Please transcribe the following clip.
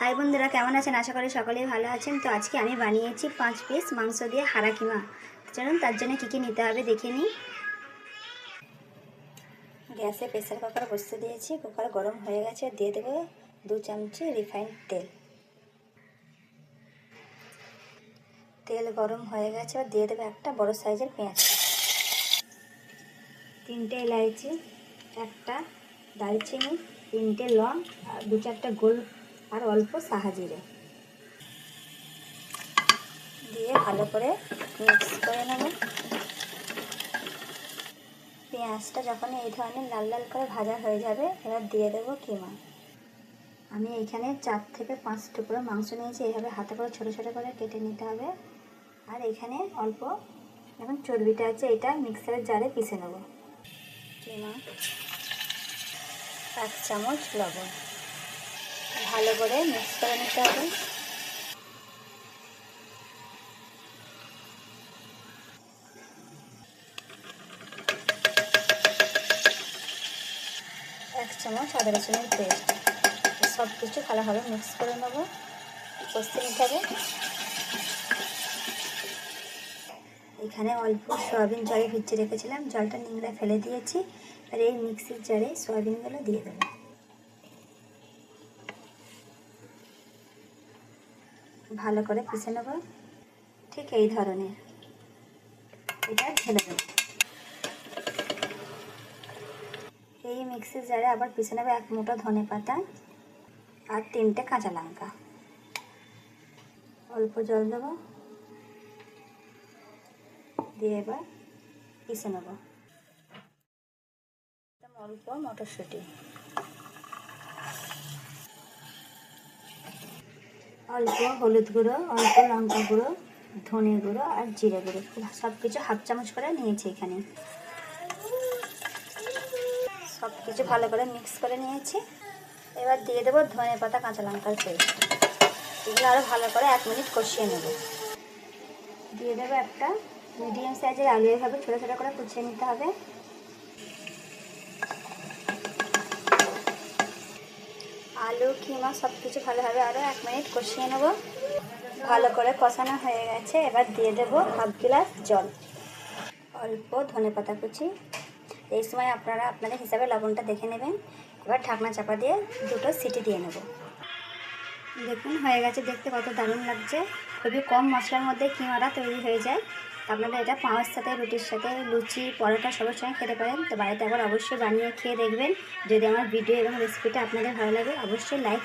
High বন্ধুরা, কেমন আছেন? আশা করি সকলেই ভালো আছেন। তো আজকে আমি বানিয়েছি 5 পিস মাংস দিয়ে হাঁড়া কিমা। চলুন তার জন্য কী কী নিতে হবে দেখে নিই। গ্যাসে প্রেসার কুকার বসিয়ে দিয়েছি। কুকার গরম হয়ে গেছে, দিয়ে দেবো 2 চামচি রিফাইন্ড তেল। তেল গরম হয়ে গেছে, দিয়ে দেবো একটা বড় সাইজের পেঁয়াজ, 3টে এলাইচি, একটা দারচিনি, 3টে লং, আর 2-4টা গোল আর অল্প সাহা জিরে দিয়ে ভালো করে মিক্স করে নেব। পেঁয়াজটা যখন এই ধরনের লাল লাল করে ভাজা হয়ে যাবে, এবার দিয়ে দেবো কিমা। আমি এখানে 4 থেকে 5 টুকরো মাংস নিয়েছি। এইভাবে হাতে করে ছোটো ছোটো করে কেটে নিতে হবে। আর এখানে অল্প এখন চর্বিটা আছে, এটা মিক্সারের জারে পিষে নেব। কিমা, 1 চামচ লবণ, ভালো করে মিক্স করে নিতে হবে। এক চামচ আদা রসুনের পেস্ট, সব কিছু ভালোভাবে মিক্স করে নেব, কষতে নিতে হবে। এখানে অল্প সয়াবিন জলে ভিজিয়ে রেখেছিলাম, জলটা নিংড়ে ফেলে দিয়েছি। আর এই মিক্সির জারে সয়াবিনগুলো দিয়ে দেবো। ভালো করে পিষে নেব, ঠিক এই ধরনের। এটা ঢেলে দেবো। এই মিক্সির জারে আবার পিষে নেবো 1 মুঠো ধনে পাতা আর 3টে কাঁচা লঙ্কা। অল্প জল দেবো, দিয়ে এবার পিষে নেব। অল্প মটরশুঁটি, অল্প হলুদ গুঁড়ো, অল্প লঙ্কা গুঁড়ো, ধনে গুঁড়ো আর জিরে গুঁড়ো, সব কিছু 1/2 চামচ করে নিয়েছি এখানে। সব কিছু ভালো করে মিক্স করে নিয়েছি। এবার দিয়ে দেবো ধনে পাতা, কাঁচা লঙ্কার পেস্ট। এগুলো আরও ভালো করে 1 মিনিট কষিয়ে নেব। দিয়ে দেবো একটা মিডিয়াম সাইজের আলু, এভাবে ছোটো ছোটো করে কুচিয়ে নিতে হবে। আলু কিমা সব কিছু ভালোভাবে আরও 1 মিনিট কষিয়ে নেব। ভালো করে কষানো হয়ে গেছে, এবার দিয়ে দেবো 1/2 গ্লাস জল, অল্প ধনে পাতা কুচি। এই সময় আপনারা আপনাদের হিসাবে লবণটা দেখে নেবেন। এবার ঢাকনা চাপা দিয়ে 2টো সিটি দিয়ে নেব। দেখুন হয়ে গেছে, দেখতে কত দারুণ লাগছে। খুবই কম মশলার মধ্যে কিমাটা তৈরি হয়ে যায়। আপনারা এটা পাওয়ার সাথে, রুটির সাথে, লুচি, পরোটা সবার সঙ্গে খেতে পারেন। তো বাড়িতে আবার অবশ্যই বানিয়ে খেয়ে দেখবেন। যদি আমার ভিডিও এবং রেসিপিটা আপনাদের ভালো লাগে, অবশ্যই লাইক